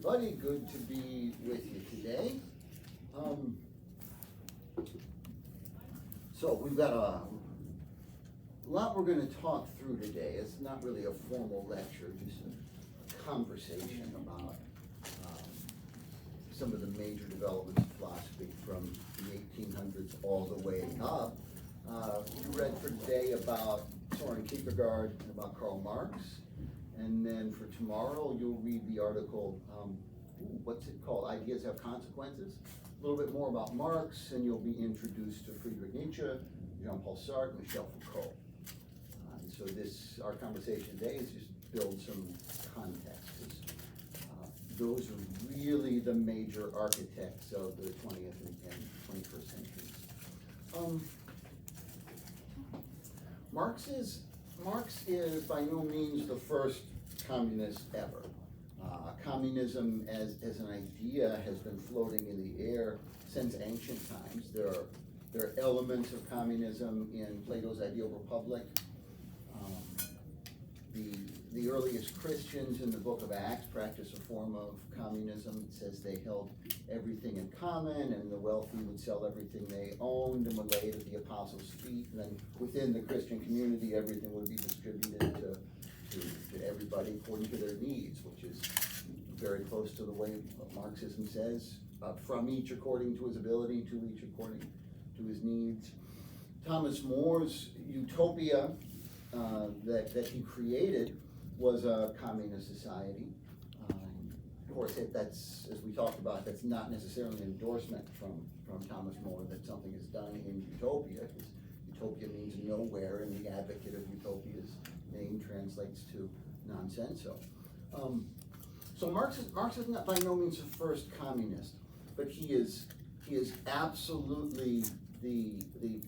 everybody. Good to be with you today. So we've got a lot we're going to talk through today. It's not really a formal lecture, just a conversation about some of the major developments of philosophy from the 1800s all the way up. You read for today about Soren Kierkegaard and about Karl Marx. And then for tomorrow, you'll read the article, what's it called? Ideas Have Consequences. A little bit more about Marx, and you'll be introduced to Friedrich Nietzsche, Jean-Paul Sartre, and Michel Foucault. So our conversation today is just build some context. Those are really the major architects of the 20th and 21st centuries. Marx is by no means the first communist ever. Communism as an idea has been floating in the air since ancient times. There are elements of communism in Plato's Ideal Republic. The earliest Christians in the book of Acts practiced a form of communism. It says they held everything in common, and the wealthy would sell everything they owned and would lay it at the apostles' feet. And then within the Christian community, everything would be distributed to everybody according to their needs, which is very close to the way Marxism says, from each according to his ability, to each according to his needs. Thomas More's Utopia that he created was a communist society. Of course, that's, as we talked about, that's not necessarily an endorsement from Thomas More that something is done in Utopia, because Utopia means nowhere, and the advocate of Utopia's name translates to nonsenso. So Marx is not by no means the first communist, but he is absolutely the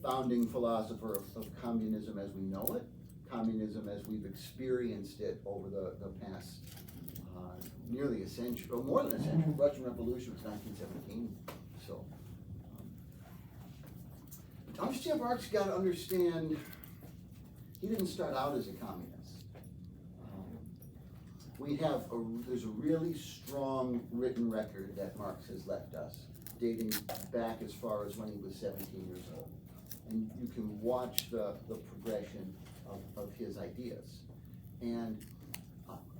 founding philosopher of communism as we know it, communism as we've experienced it over the past nearly a century, or more than a century. The Russian Revolution was 1917. So to understand Marx, you got to understand he didn't start out as a communist. There's a really strong written record that Marx has left us, dating back as far as when he was 17 years old. And you can watch the progression of his ideas. And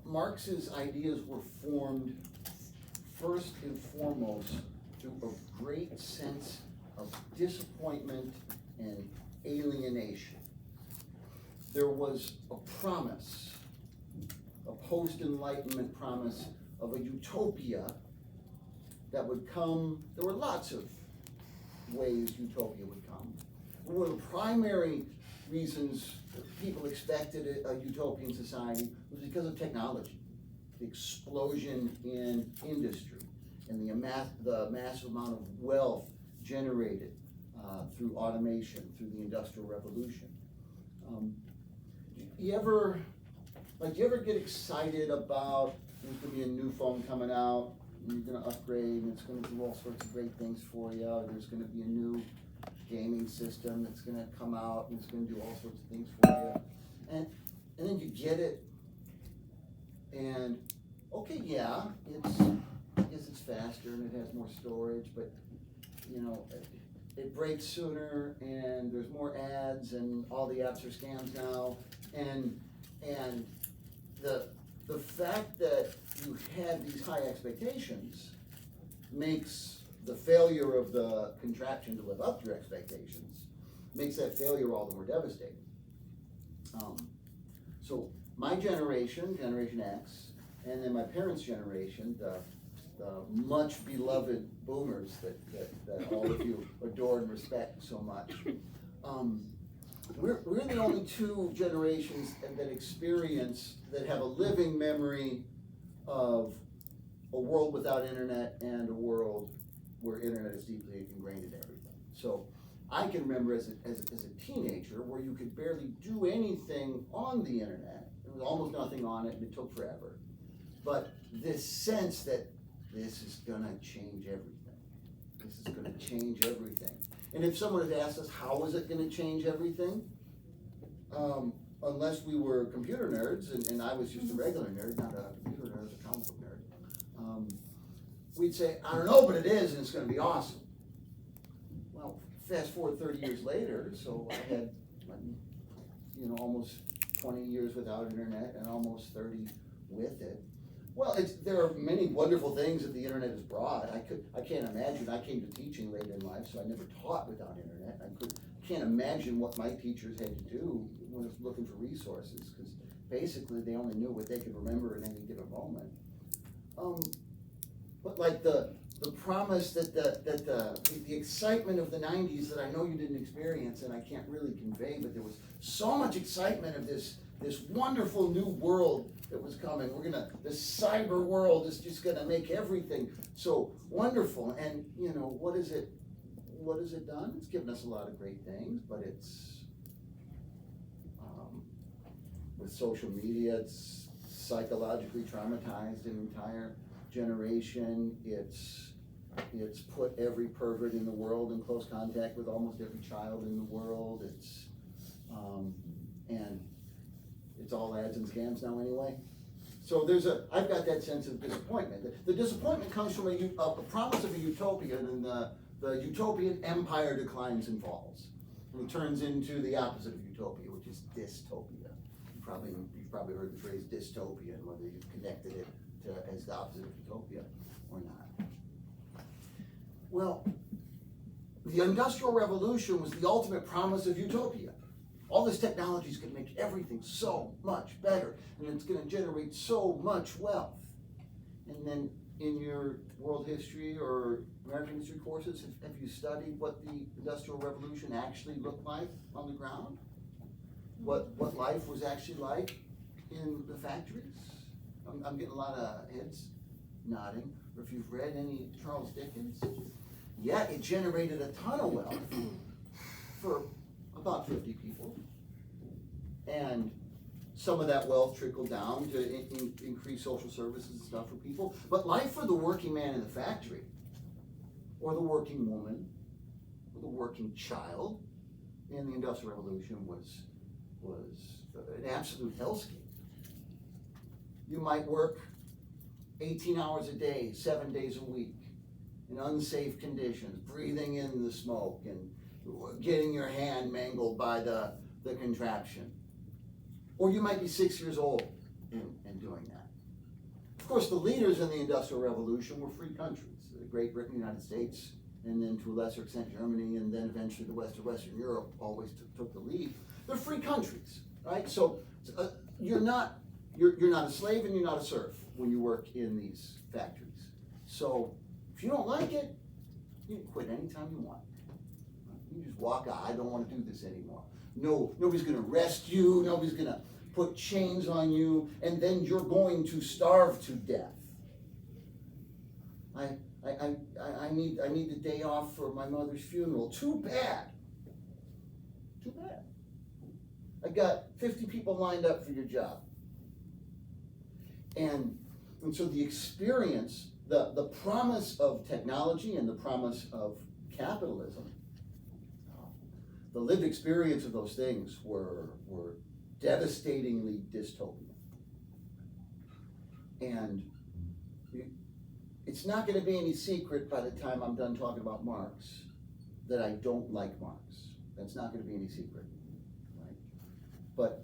Marx's ideas were formed first and foremost through a great sense of disappointment and alienation. There was a promise, a post-Enlightenment promise of a utopia that would come. There were lots of ways utopia would come. One of the primary reasons people expected a utopian society was because of technology, the explosion in industry, and the massive amount of wealth generated through automation, through the Industrial Revolution. You ever get excited about there's going to be a new phone coming out, and you're going to upgrade, and it's going to do all sorts of great things for you, or there's going to be a new gaming system that's going to come out, and it's going to do all sorts of things for you, and then you get it, and okay, yeah, it's faster and it has more storage, but it breaks sooner, and there's more ads, and all the apps are scams now, and the fact that you had these high expectations makes the failure of the contraption to live up to your expectations, makes that failure all the more devastating. So my generation, Generation X, and then my parents' generation, the much beloved boomers that all of you adore and respect so much, we're the only two generations that have a living memory of a world without internet and a world where internet is deeply ingrained in everything. So I can remember as a teenager where you could barely do anything on the internet. There was almost nothing on it, and it took forever. But this sense that this is gonna change everything. This is gonna change everything. And if someone had asked us, how is it gonna change everything? Unless we were computer nerds, and I was just a regular nerd, not a computer nerd, I was a comic book nerd. we'd say, I don't know, but it is, and it's gonna be awesome. Well, fast forward 30 years later, so I had, almost 20 years without internet and almost 30 with it. Well, there are many wonderful things that the internet has brought. I can't imagine, I came to teaching late in life, so I never taught without internet. I can't imagine what my teachers had to do when I was looking for resources, because basically they only knew what they could remember in any given moment. But like the promise that the excitement of the 90s that I know you didn't experience and I can't really convey, but there was so much excitement of this wonderful new world that was coming. This cyber world is just gonna make everything so wonderful. And what has it done? It's given us a lot of great things, but it's with social media, it's psychologically traumatized an entire generation. It's put every pervert in the world in close contact with almost every child in the world. And it's all ads and scams now anyway. So I've got that sense of disappointment. The disappointment comes from a promise of a utopia, and the utopian empire declines and falls. And it turns into the opposite of utopia, which is dystopia. You've probably heard the phrase dystopian, whether you've connected it as the opposite of utopia or not. Well, the Industrial Revolution was the ultimate promise of utopia. All this technology is going to make everything so much better, and it's going to generate so much wealth. And then in your world history or American history courses, have you studied what the Industrial Revolution actually looked like on the ground? What life was actually like in the factories? I'm getting a lot of heads nodding. Or if you've read any Charles Dickens, yeah, it generated a ton of wealth for about 50 people. And some of that wealth trickled down to increase social services and stuff for people. But life for the working man in the factory, or the working woman, or the working child in the Industrial Revolution was an absolute hellscape. You might work 18 hours a day, 7 days a week, in unsafe conditions, breathing in the smoke and getting your hand mangled by the contraption. Or you might be 6 years old and doing that. Of course, the leaders in the Industrial Revolution were free countries. Great Britain, United States, and then to a lesser extent Germany, and then eventually the Western Europe always took the lead. They're free countries, right? So you're not a slave and you're not a serf when you work in these factories. So if you don't like it, you can quit anytime you want. You just walk out. I don't want to do this anymore. No, nobody's going to arrest you. Nobody's going to put chains on you, and then you're going to starve to death. I need the day off for my mother's funeral. Too bad. Too bad. I got 50 people lined up for your job. And so the experience, the promise of technology and the promise of capitalism, the lived experience of those things were devastatingly dystopian. And it's not going to be any secret by the time I'm done talking about Marx that I don't like Marx. That's not going to be any secret, right? But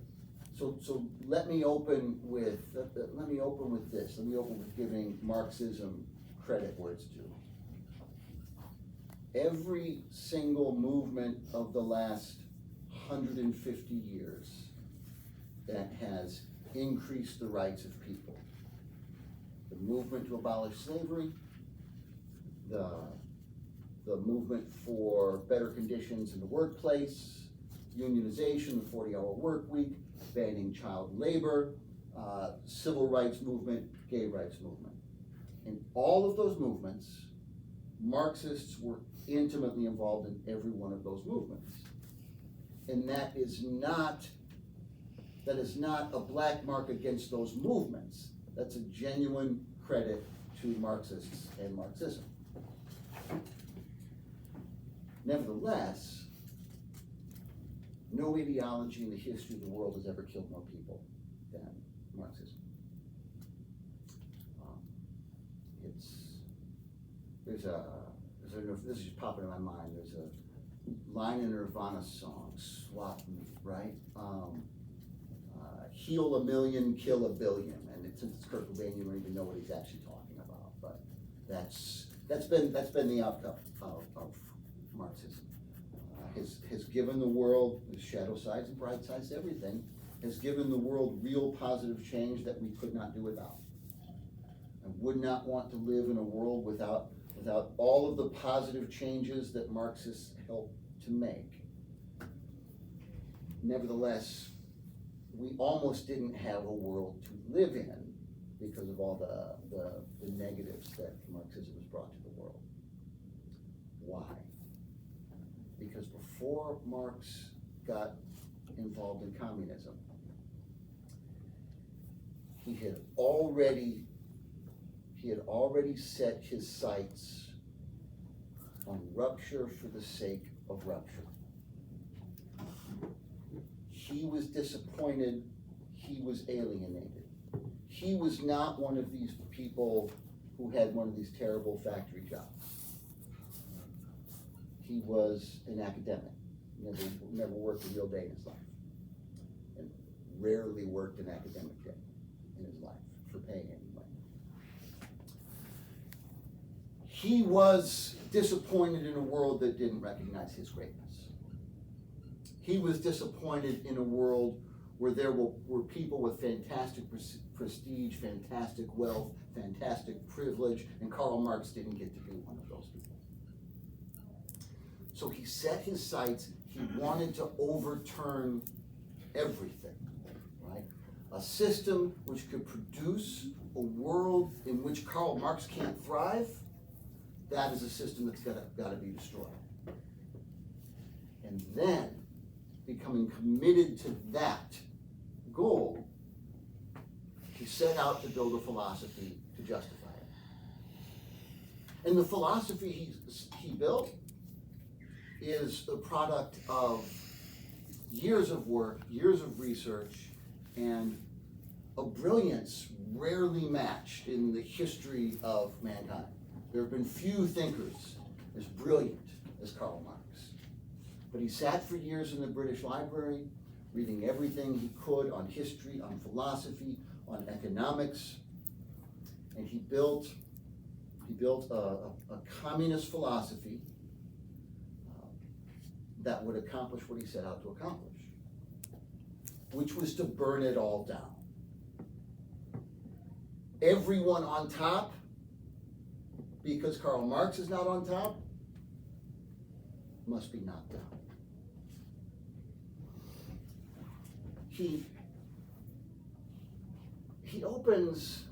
so let me open with this. Let me open with giving Marxism credit where it's due. Every single movement of the last 150 years that has increased the rights of people, the movement to abolish slavery, the movement for better conditions in the workplace, unionization, the 40-hour work week, banning child labor, civil rights movement, gay rights movement. In all of those movements, Marxists were intimately involved in every one of those movements. And that is not a black mark against those movements. That's a genuine credit to Marxists and Marxism. Nevertheless, no ideology in the history of the world has ever killed more people than Marxism. this is just popping in my mind, there's a line in a Nirvana song, Swap Me, right? Heal a million, kill a billion, and since it's Kurt Cobain, you don't even know what he's actually talking about, but that's been the outcome of Marxism. Has given the world, the shadow sides and bright sides, everything, has given the world real positive change that we could not do without. I would not want to live in a world without all of the positive changes that Marxists helped to make. Nevertheless, we almost didn't have a world to live in because of all the negatives that Marxism has brought to the world. Why? Because before Marx got involved in communism, he had already set his sights on rupture for the sake of rupture. He was disappointed, he was alienated. He was not one of these people who had one of these terrible factory jobs. He was an academic, never worked a real day in his life, and rarely worked an academic day in his life, for pay anyway. He was disappointed in a world that didn't recognize his greatness. He was disappointed in a world where there were people with fantastic prestige, fantastic wealth, fantastic privilege, and Karl Marx didn't get to be one of those people. So he set his sights, he wanted to overturn everything, right? A system which could produce a world in which Karl Marx can't thrive, that is a system that's got to be destroyed. And then, becoming committed to that goal, he set out to build a philosophy to justify it. And the philosophy he built is a product of years of work, years of research, and a brilliance rarely matched in the history of mankind. There have been few thinkers as brilliant as Karl Marx. But he sat for years in the British Library, reading everything he could on history, on philosophy, on economics, and he built a communist philosophy that would accomplish what he set out to accomplish, which was to burn it all down. Everyone on top, because Karl Marx is not on top, must be knocked down. He opens,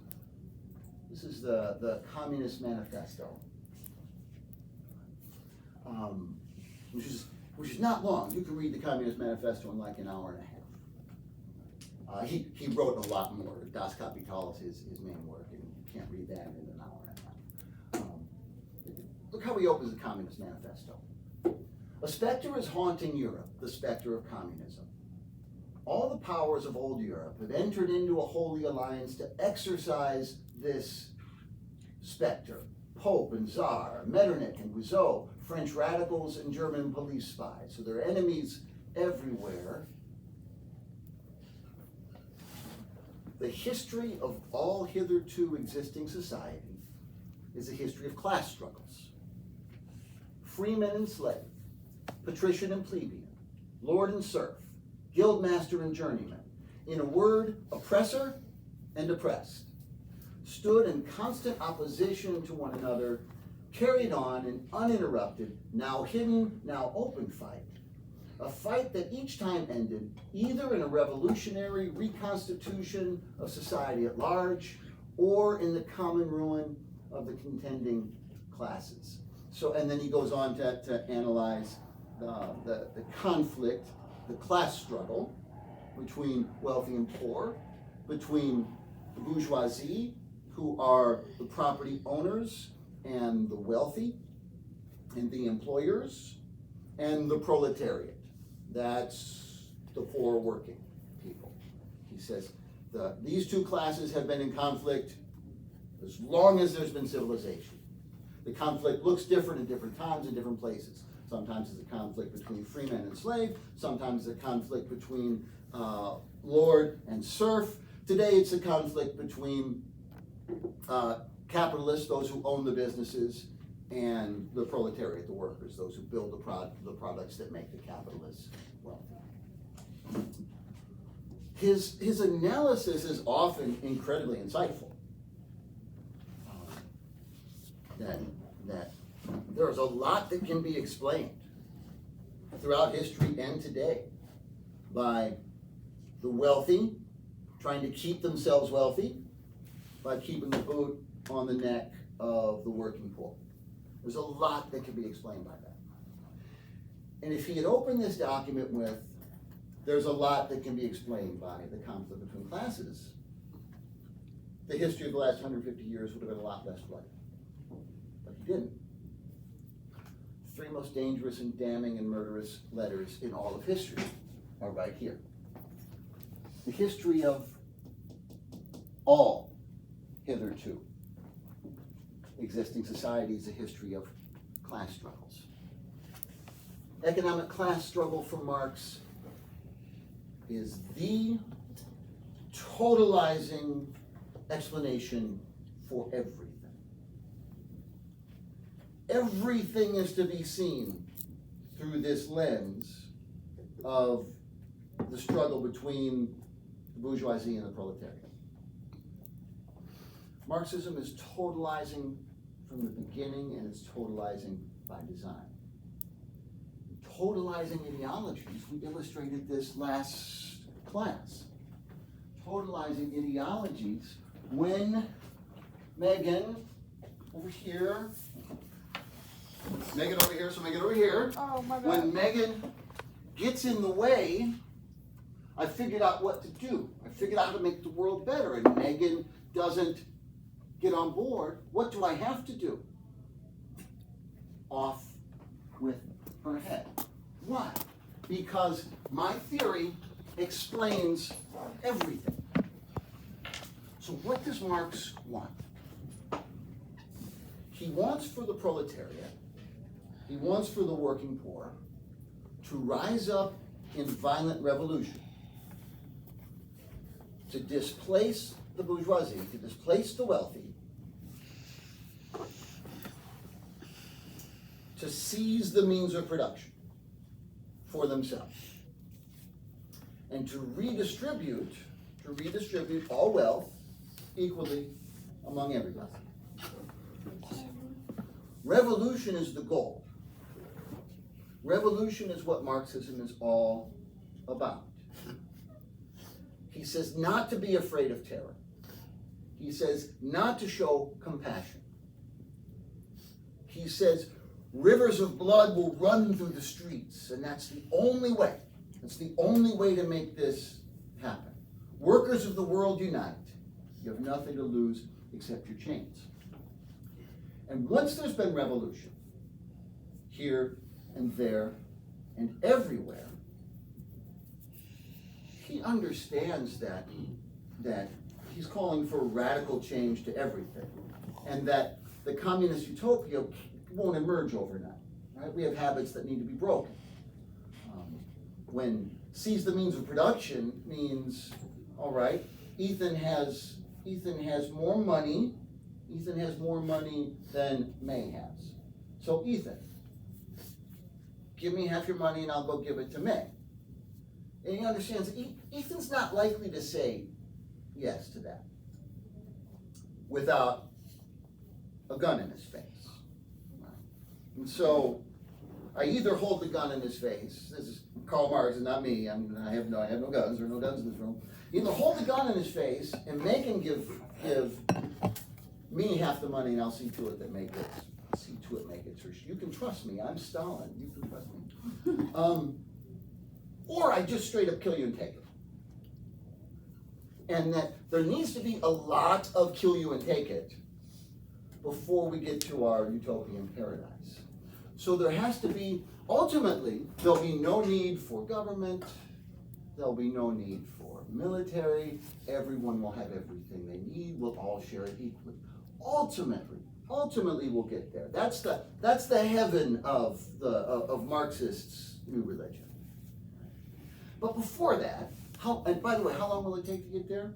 this is the Communist Manifesto, which is not long. You can read the Communist Manifesto in like an hour and a half. He wrote a lot more. Das Kapital is his main work, and you can't read that in an hour and a half. Look how he opens the Communist Manifesto. A specter is haunting Europe, the specter of communism. All the powers of old Europe have entered into a holy alliance to exorcise this specter. Pope and Tsar, Metternich and Guizot, French radicals and German police spies. So there are enemies everywhere. The history of all hitherto existing society is a history of class struggles. Freeman and slave, patrician and plebeian, lord and serf, guildmaster and journeyman. In a word, oppressor and oppressed, stood in constant opposition to one another, carried on an uninterrupted, now hidden, now open fight. A fight that each time ended either in a revolutionary reconstitution of society at large or in the common ruin of the contending classes. So, and then he goes on to analyze the conflict, the class struggle between wealthy and poor, between the bourgeoisie, who are the property owners, and the wealthy, and the employers, and the proletariat. That's the poor working people. He says these two classes have been in conflict as long as there's been civilization. The conflict looks different at different times and different places. Sometimes it's a conflict between freeman and slave. Sometimes it's a conflict between lord and serf. Today it's a conflict between capitalists, those who own the businesses, and the proletariat, the workers, those who build the products that make the capitalists wealthy. His analysis is often incredibly insightful. That there's a lot that can be explained throughout history and today by the wealthy trying to keep themselves wealthy by keeping the boot on the neck of the working poor. There's a lot that can be explained by that. And if he had opened this document with, there's a lot that can be explained by the conflict between classes, the history of the last 150 years would have been a lot less bloody. But he didn't. The three most dangerous and damning and murderous letters in all of history are right here. The history of all hitherto existing society is a history of class struggles. Economic class struggle for Marx is the totalizing explanation for everything. Everything is to be seen through this lens of the struggle between the bourgeoisie and the proletariat. Marxism is totalizing from the beginning, and it's totalizing by design. Totalizing ideologies, we illustrated this last class. Totalizing ideologies when Megan, over here, Megan over here, so Megan over here. Oh, my bad. When Megan gets in the way, I figured out what to do. I figured out how to make the world better, and Megan doesn't get on board. What do I have to do? Off with her head. Why? Because my theory explains everything. So what does Marx want? He wants for the proletariat, he wants for the working poor to rise up in violent revolution, to displace the bourgeoisie, to displace the wealthy, to seize the means of production for themselves, and to redistribute all wealth equally among everybody. Revolution is the goal. Revolution is what Marxism is all about. He says not to be afraid of terror. He says not to show compassion. He says rivers of blood will run through the streets, and that's the only way. That's the only way to make this happen. Workers of the world unite. You have nothing to lose except your chains. And once there's been revolution, here and there and everywhere, he understands that he's calling for radical change to everything, and that the communist utopia won't emerge overnight. Right? We have habits that need to be broken. When seize the means of production means, all right, Ethan has more money. Ethan has more money than May has. So Ethan, give me half your money and I'll go give it to May. And he understands Ethan's not likely to say yes to that without a gun in his face. And so I either hold the gun in his face. This is Karl Marx and not me. I have no guns. There are no guns in this room. Either hold the gun in his face and make him give me half the money, and I'll see to it that May gets hers. You can trust me. I'm Stalin. You can trust me. Or I just straight up kill you and take it. And that there needs to be a lot of kill you and take it before we get to our utopian paradise. So there has to be, ultimately, there'll be no need for government, there'll be no need for military, everyone will have everything they need, we'll all share it equally. Ultimately, Ultimately, we'll get there. That's the heaven of Marxists' new religion. But before that, and by the way, how long will it take to get there?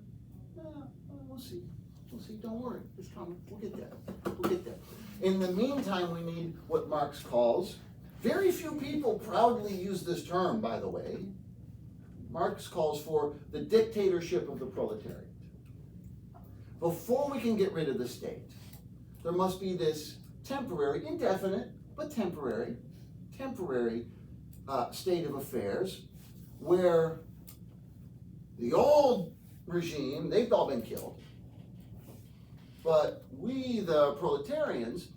We'll see. We'll see. Don't worry. It's coming. We'll get there. We'll get there. In the meantime, we need what Marx calls, very few people proudly use this term, by the way. Marx calls for the dictatorship of the proletariat. Before we can get rid of the state, there must be this temporary, indefinite, but temporary state of affairs where the old regime, they've all been killed, but we, the proletarians,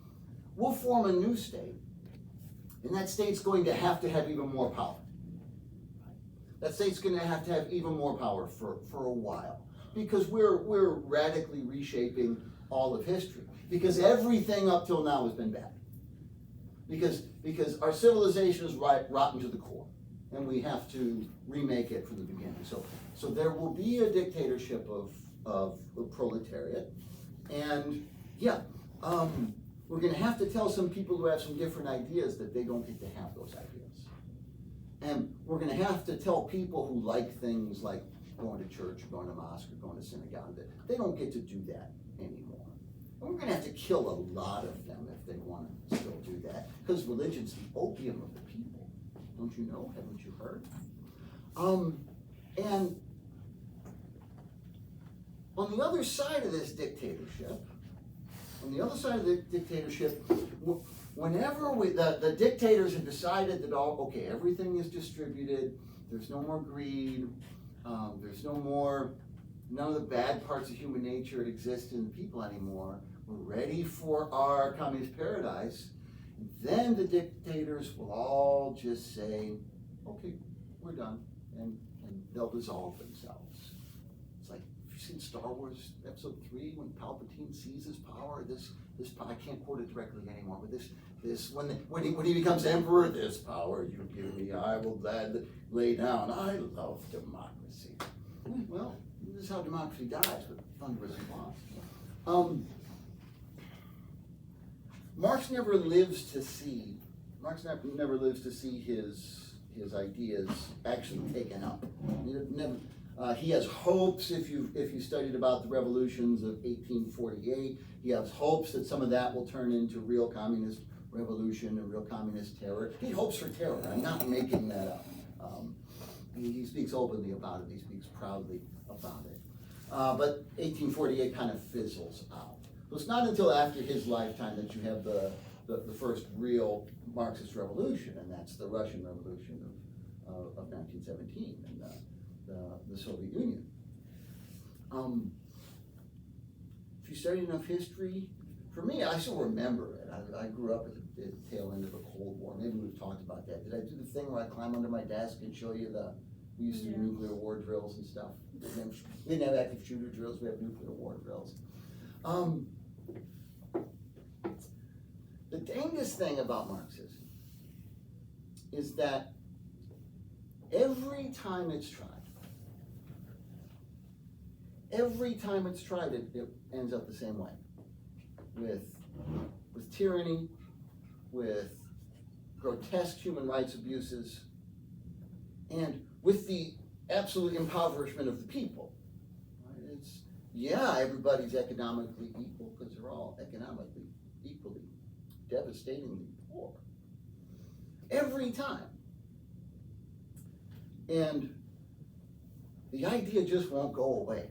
will form a new state, and that state's going to have even more power. That state's going to have even more power for a while, because we're radically reshaping all of history. Because everything up till now has been bad. Because our civilization is rotten to the core, and we have to remake it from the beginning. So there will be a dictatorship of the proletariat, and we're going to have to tell some people who have some different ideas that they don't get to have those ideas. And we're going to have to tell people who like things like going to church or going to mosque or going to synagogue that they don't get to do that anymore. And we're going to have to kill a lot of them if they want to still do that, because religion's the opium of the people. Don't you know? Haven't you heard? And on the other side of this dictatorship, whenever the dictators have decided that everything is distributed, there's no more greed, none of the bad parts of human nature exist in people anymore, we're ready for our communist paradise, then the dictators will all just say, okay, we're done, and they'll dissolve themselves. It's like, have you seen Star Wars Episode 3 when Palpatine seizes power? This power, I can't quote it directly anymore, but this when he becomes emperor, this power you give me, I will gladly lay down. I love democracy. Well, this is how democracy dies, with thunderous applause. Marx never lives to see his ideas actually taken up. He has hopes. If you studied about the revolutions of 1848, he has hopes that some of that will turn into real communist revolution and real communist terror. He hopes for terror. I'm not making that up. He speaks openly about it. He speaks proudly about it. But 1848 kind of fizzles out. So it's not until after his lifetime that you have the first real Marxist revolution, and that's the Russian Revolution of 1917 and the Soviet Union. If you study enough history, for me, I still remember it. I grew up at the tail end of the Cold War. Maybe we've talked about that. Did I do the thing where I climb under my desk and show you we used to do nuclear war drills and stuff? We didn't have active shooter drills, we have nuclear war drills. The dangest thing about Marxism is that every time it's tried, it ends up the same way. With tyranny, with grotesque human rights abuses, and with the absolute impoverishment of the people. Everybody's economically equal because they're all economically equally devastatingly poor. Every time. And the idea just won't go away.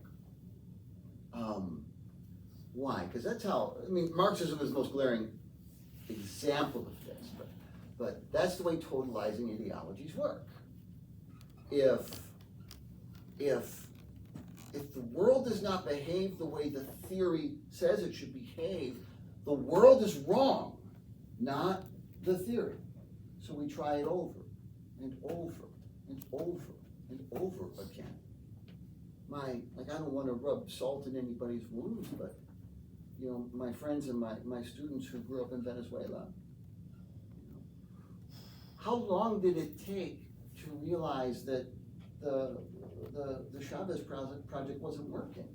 Why? Because that's how, Marxism is the most glaring example of this, but that's the way totalizing ideologies work. If the world does not behave the way the theory says it should behave, the world is wrong, not the theory. So we try it over and over and over and over again. I don't want to rub salt in anybody's wounds, but my friends and my students who grew up in Venezuela, how long did it take to realize that the Chavez project wasn't working?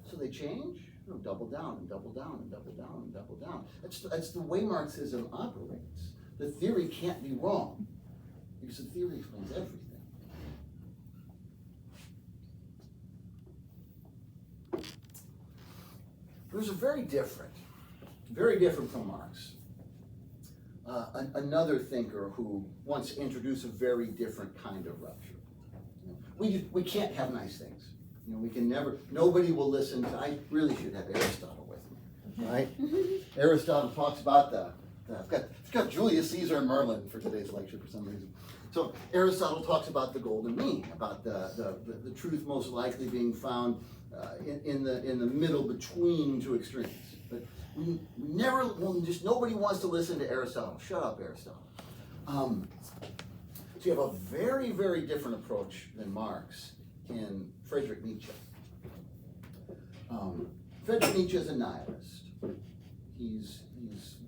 So they change, double down and double down and double down and double down. That's the way Marxism operates. The theory can't be wrong because the theory explains everything. There's a very different from Marx, another thinker who wants to introduce a very different kind of rupture. We can't have nice things. We can never, nobody will listen to, I really should have Aristotle with me, right? Aristotle talks about I've got Julius Caesar and Merlin for today's lecture for some reason. So Aristotle talks about the golden mean, about the truth most likely being found in the middle between two extremes. But nobody wants to listen to Aristotle. Shut up, Aristotle. So you have a very, very different approach than Marx in Friedrich Nietzsche. Friedrich Nietzsche is a nihilist. He's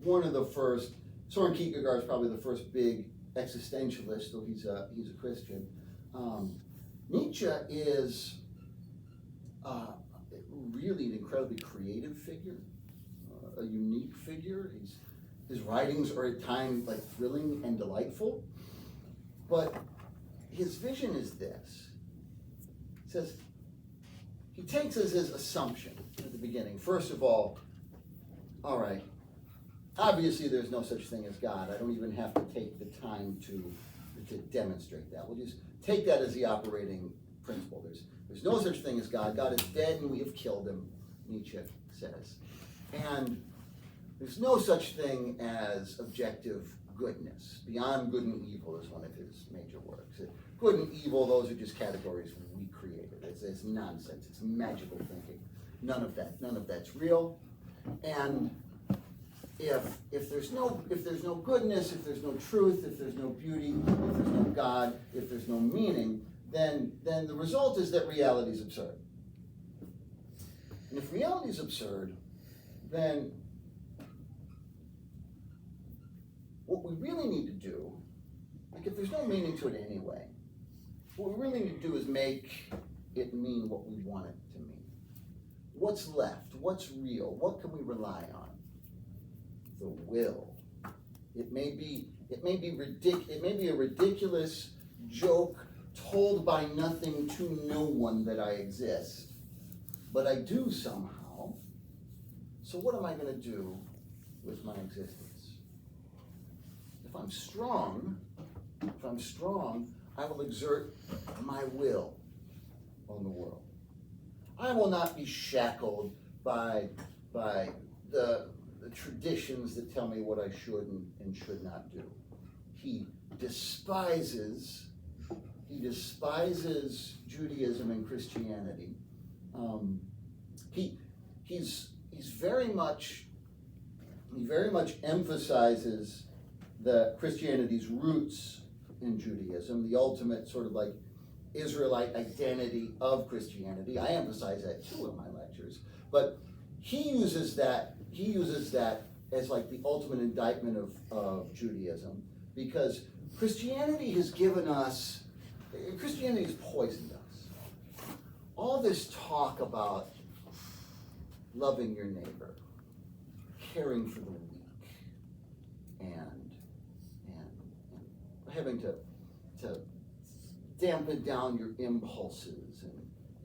one of the first. Soren Kierkegaard is probably the first big existentialist, though he's a Christian. Nietzsche is really an incredibly creative figure, a unique figure. His writings are at times like thrilling and delightful, but his vision is this. He says, he takes as his assumption at the beginning, first of all right, obviously there's no such thing as God. I don't even have to take the time to demonstrate that. We'll just take that as the operating principle. There's no such thing as God. God is dead and we have killed him, Nietzsche says. And there's no such thing as objective goodness. Beyond good and evil is one of his major works. Good and evil, those are just categories we created. It's nonsense. It's magical thinking. None of that's real. And if there's no goodness, if there's no truth, if there's no beauty, if there's no God, if there's no meaning, then the result is that reality is absurd. And if reality is absurd, then what we really need to do, like if there's no meaning to it anyway, what we really need to do is make it mean what we want it to mean. What's left? What's real? What can we rely on? The will. It may be a ridiculous joke told by nothing to no one that I exist, but I do somehow. So what am I going to do with my existence? If I'm strong, I will exert my will on the world. I will not be shackled by the traditions that tell me what I should and should not do. He despises Judaism and Christianity. He very much emphasizes the Christianity's roots in Judaism, the ultimate sort of like Israelite identity of Christianity. I emphasize that too in my lectures, but he uses that as like the ultimate indictment of Judaism, because Christianity has poisoned us. All this talk about loving your neighbor, caring for the weak, and having to dampen down your impulses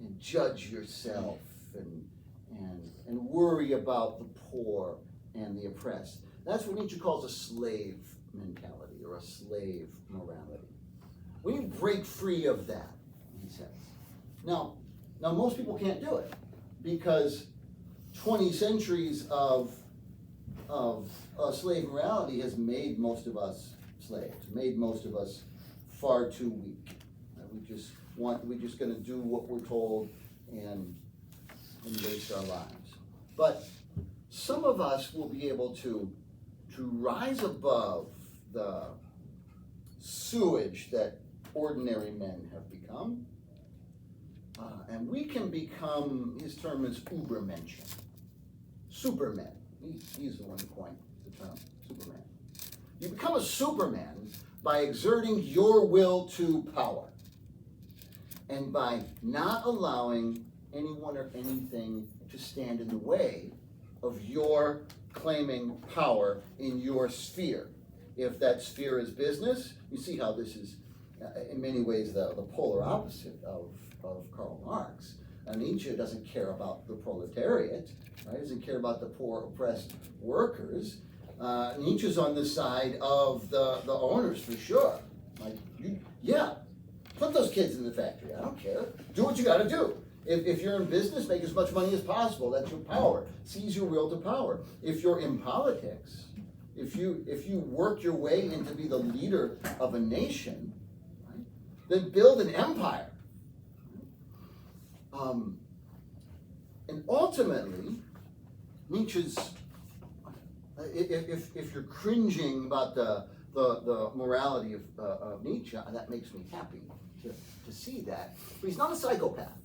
and judge yourself and worry about the poor and the oppressed. That's what Nietzsche calls a slave mentality or a slave morality. We need to break free of that, he says. Now most people can't do it because 20 centuries of slave morality has made most of us slaves, made most of us far too weak. We're just going to do what we're told and waste our lives. But some of us will be able to rise above the sewage that ordinary men have become, and we can become, his term is Übermenschen, supermen. He's the one who coined the term Superman. You become a Superman by exerting your will to power and by not allowing anyone or anything to stand in the way of your claiming power in your sphere. If that sphere is business, you see how this is in many ways the polar opposite of Karl Marx. Nietzsche doesn't care about the proletariat, right? He doesn't care about the poor oppressed workers. Nietzsche's on the side of the owners for sure. Like, yeah, put those kids in the factory. I don't care. Do what you got to do. If you're in business, make as much money as possible. That's your power. Seize your will to power. If you're in politics, if you work your way into be the leader of a nation, right, then build an empire. And ultimately, Nietzsche's, if you're cringing about the morality of Nietzsche, that makes me happy to see that. But he's not a psychopath.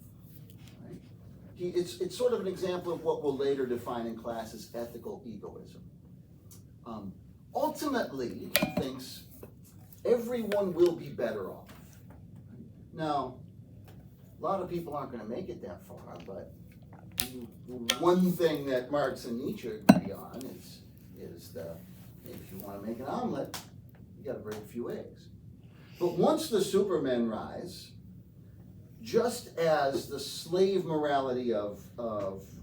Right? It's sort of an example of what we'll later define in class as ethical egoism. Ultimately, he thinks everyone will be better off. Now, a lot of people aren't going to make it that far, but one thing that Marx and Nietzsche agree on is that if you want to make an omelet, you got to break a few eggs. But once the supermen rise, just as the slave morality of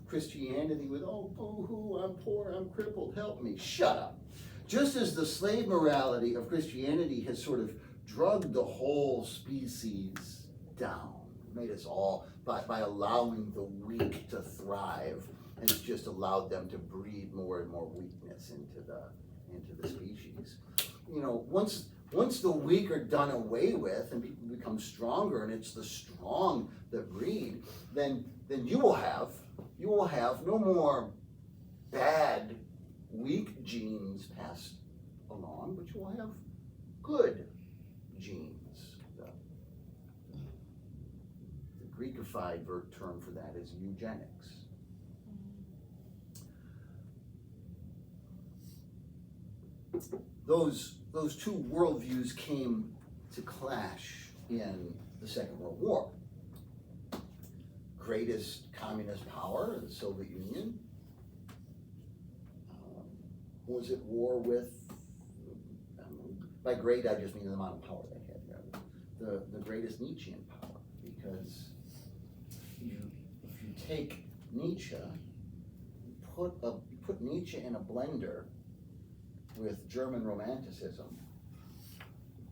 Christianity with, oh, boo-hoo, I'm poor, I'm crippled, help me, shut up. Just as the slave morality of Christianity has sort of drugged the whole species down, made us all, by allowing the weak to thrive, and it's just allowed them to breed more and more weakness into the species. You know, once the weak are done away with and people become stronger, and it's the strong that breed, then you will have no more bad weak genes passed along, but you will have good genes. The Greekified term for that is eugenics. Those two worldviews came to clash in the Second World War. Greatest communist power, the Soviet Union, was at war with, by great I just mean the amount of power they had, the greatest Nietzschean power, because if you take Nietzsche, put Nietzsche in a blender with German Romanticism,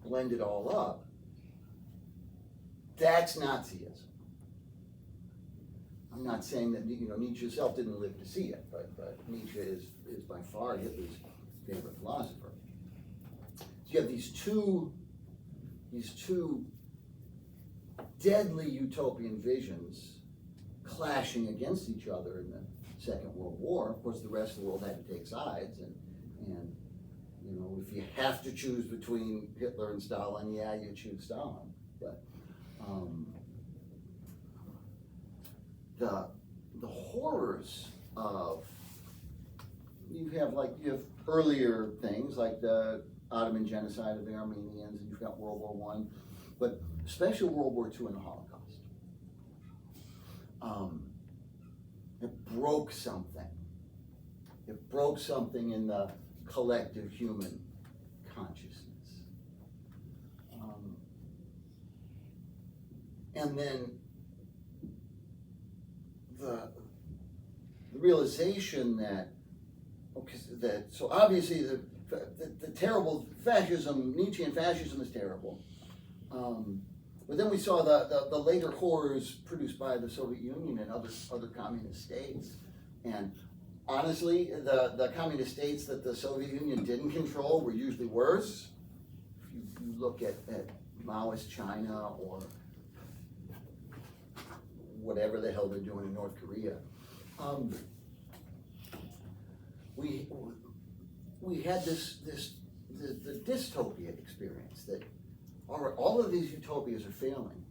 blend it all up, that's Nazism. I'm not saying that Nietzsche himself didn't live to see it, but Nietzsche is by far Hitler's favorite philosopher. So you have these two deadly utopian visions clashing against each other in the Second World War. Of course, the rest of the world had to take sides, and if you have to choose between Hitler and Stalin, yeah, you choose Stalin. But the horrors of you have earlier things like the Ottoman genocide of the Armenians, and you've got World War I, but especially World War II and the Holocaust. It broke something. It broke something in the collective human consciousness. And then the realization that so obviously the terrible fascism, Nietzschean fascism is terrible. But then we saw the later horrors produced by the Soviet Union and other communist states. And honestly, the communist states that the Soviet Union didn't control were usually worse. If you look at Maoist China or whatever the hell they're doing in North Korea, we had the dystopia experience that all of these utopias are failing,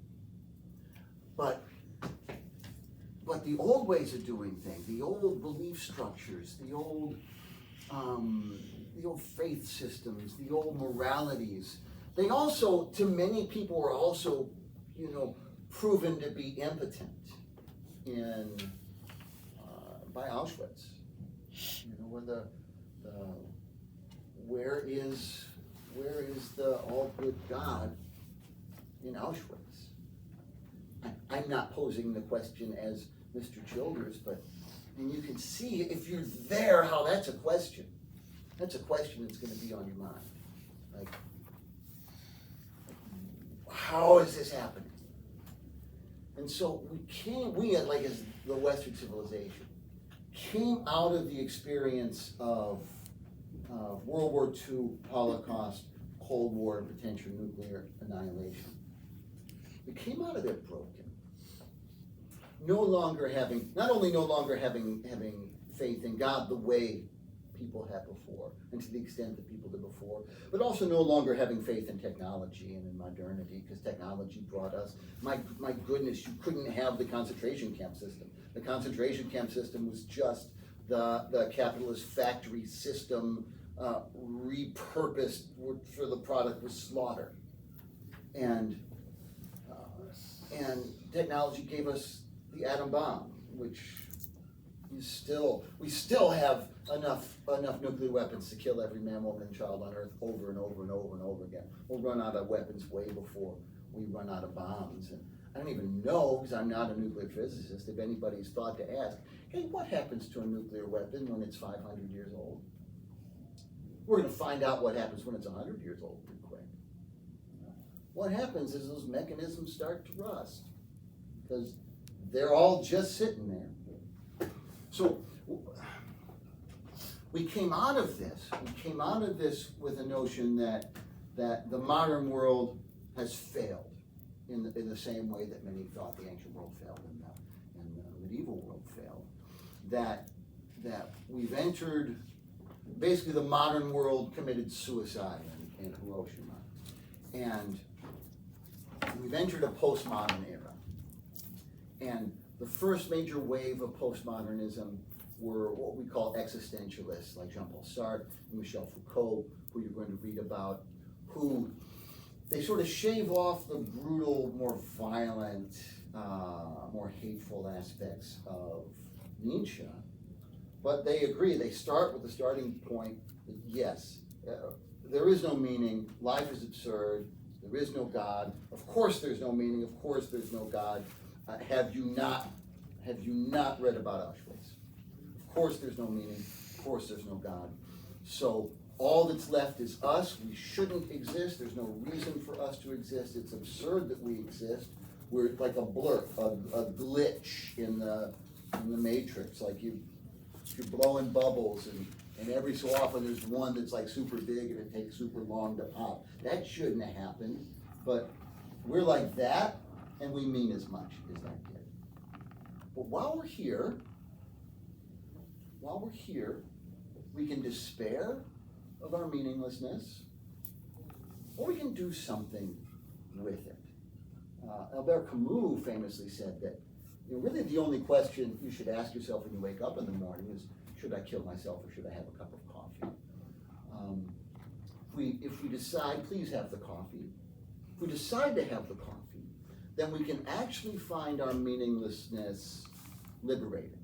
but the old ways of doing things, the old belief structures, the old faith systems, the old moralities, they also, to many people, are also, proven to be impotent by Auschwitz. You know, where is the all good God in Auschwitz? I'm not posing the question as Mr. Childers, but and you can see if you're there how that's a question. That's a question that's going to be on your mind. Like, how is this happening? And so as the Western civilization, came out of the experience of World War II, Holocaust, Cold War, and potential nuclear annihilation. We came out of there broken. Not only no longer having faith in God the way people had before, and to the extent that people did before, but also no longer having faith in technology and in modernity, because technology brought us, my goodness, you couldn't have the concentration camp system. The concentration camp system was just the capitalist factory system repurposed for the product was slaughter. And technology gave us the atom bomb, which we still have enough nuclear weapons to kill every man, woman, and child on Earth over and over and over and over again. We'll run out of weapons way before we run out of bombs. And I don't even know, because I'm not a nuclear physicist, if anybody's thought to ask, hey, what happens to a nuclear weapon when it's 500 years old? We're going to find out what happens when it's 100 years old pretty quick. What happens is those mechanisms start to rust, because they're all just sitting there. So we came out of this with a notion that the modern world has failed in the same way that many thought the ancient world failed and the medieval world failed. That we've entered, basically the modern world committed suicide in Hiroshima. And we've entered a postmodern era. And the first major wave of postmodernism were what we call existentialists, like Jean-Paul Sartre and Michel Foucault, who you're going to read about, who they sort of shave off the brutal, more violent, more hateful aspects of Nietzsche. But they agree, they start with the starting point that yes, there is no meaning, life is absurd, there is no God, of course there's no meaning, of course there's no God. Have you not read about Auschwitz? Of course there's no meaning, of course there's no God. So all that's left is us. We shouldn't exist. There's no reason for us to exist. It's absurd that we exist. We're like a blur, a glitch in the matrix. Like you're blowing bubbles, and every so often there's one that's like super big and it takes super long to pop. That shouldn't have happened, but we're like that, and we mean as much as that did. But while we're here, we can despair of our meaninglessness, or we can do something with it. Albert Camus famously said that really the only question you should ask yourself when you wake up in the morning is, should I kill myself or should I have a cup of coffee? If we decide, please have the coffee. If we decide to have the coffee, then we can actually find our meaninglessness liberated.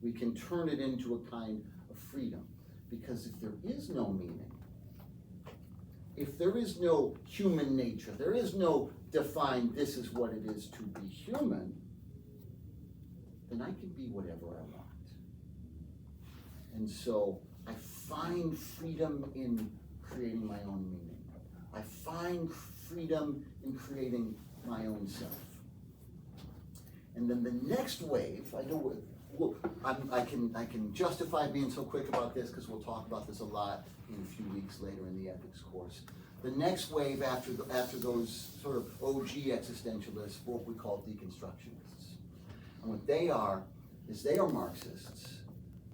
We can turn it into a kind of freedom. Because if there is no meaning, if there is no human nature, there is no defined, this is what it is to be human, then I can be whatever I want. And so I find freedom in creating my own meaning. I find freedom in creating my own self. And then the next wave, I can justify being so quick about this because we'll talk about this a lot in a few weeks later in the ethics course. The next wave after those sort of OG existentialists, what we call deconstructionists. And what they are is they are Marxists.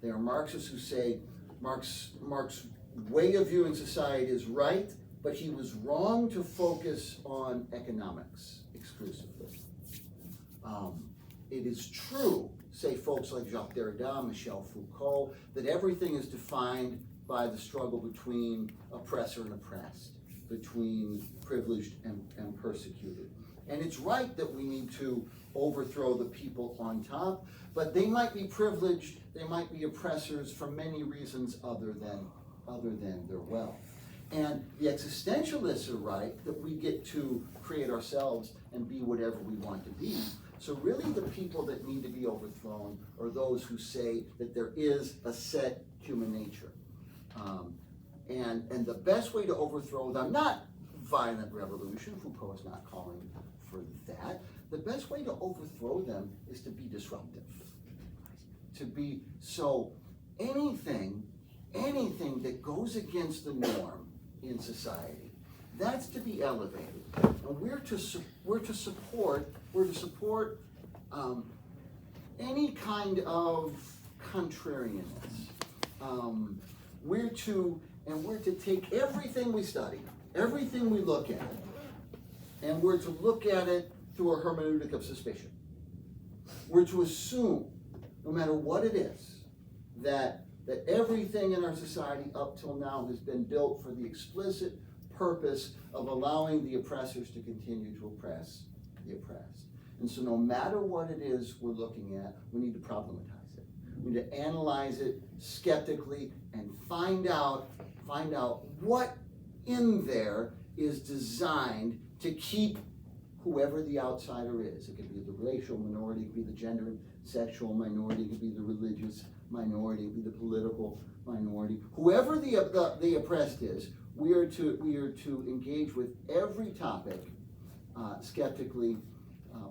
They are Marxists who say Marx's way of viewing society is right, but he was wrong to focus on economics exclusively. It is true, say folks like Jacques Derrida, Michel Foucault, that everything is defined by the struggle between oppressor and oppressed, between privileged and persecuted. And it's right that we need to overthrow the people on top, but they might be privileged, they might be oppressors for many reasons other than their wealth. And the existentialists are right that we get to create ourselves and be whatever we want to be. So really the people that need to be overthrown are those who say that there is a set human nature. And the best way to overthrow them, not violent revolution, Foucault is not calling for that, the best way to overthrow them is to be disruptive. So anything that goes against the norm in society, that's to be elevated. And we're to support any kind of contrarianness. We're to take everything we study, everything we look at, and we're to look at it through a hermeneutic of suspicion. We're to assume, no matter what it is, that everything in our society up till now has been built for the explicit purpose of allowing the oppressors to continue to oppress the oppressed. And so no matter what it is we're looking at, we need to problematize it. We need to analyze it skeptically and find out what in there is designed to keep whoever the outsider is. It could be the racial minority, it could be the gender and sexual minority, it could be the religious minority, it could be the political minority. Whoever the oppressed is, we are to engage with every topic skeptically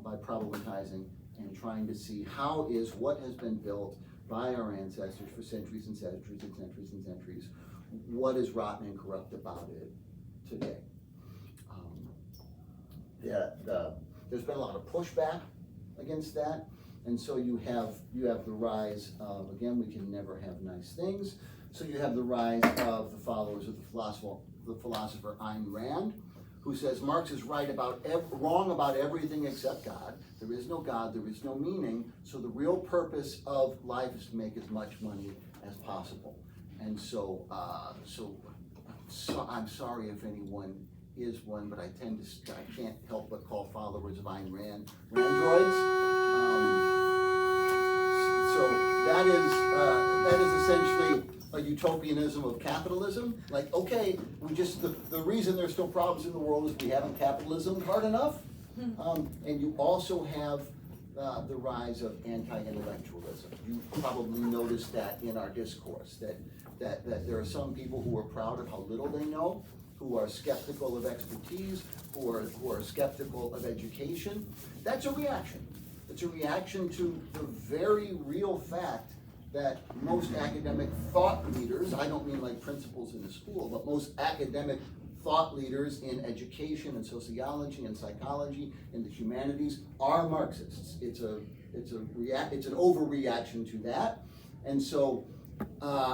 by problematizing and trying to see how is what has been built by our ancestors for centuries and centuries and centuries and centuries, what is rotten and corrupt about it today. There's been a lot of pushback against that, and so you have the rise of, again, we can never have nice things, so you have the rise of the followers of the philosopher Ayn Rand, who says Marx is wrong about everything except God. There is no God, there is no meaning, so the real purpose of life is to make as much money as possible. And so I'm sorry if anyone is one, but I can't help but call followers of Ayn Rand Randroids. So that is essentially a utopianism of capitalism. Like, okay, the reason there's still problems in the world is we haven't capitalism hard enough. And you also have the rise of anti-intellectualism. You probably noticed that in our discourse, that there are some people who are proud of how little they know, who are skeptical of expertise, who are skeptical of education. That's a reaction. It's a reaction to the very real fact that most academic thought leaders, I don't mean like principals in a school, but most academic thought leaders in education and sociology and psychology and the humanities are Marxists. It's an overreaction to that. And so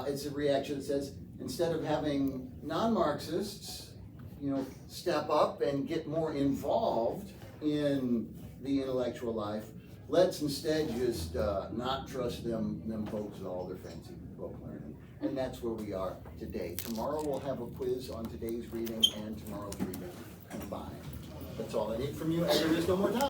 it's a reaction that says, instead of having non-Marxists, step up and get more involved in the intellectual life, let's instead just not trust them folks with all their fancy book learning. And that's where we are today. Tomorrow we'll have a quiz on today's reading and tomorrow's reading combined. That's all I need from you, and there is no more time.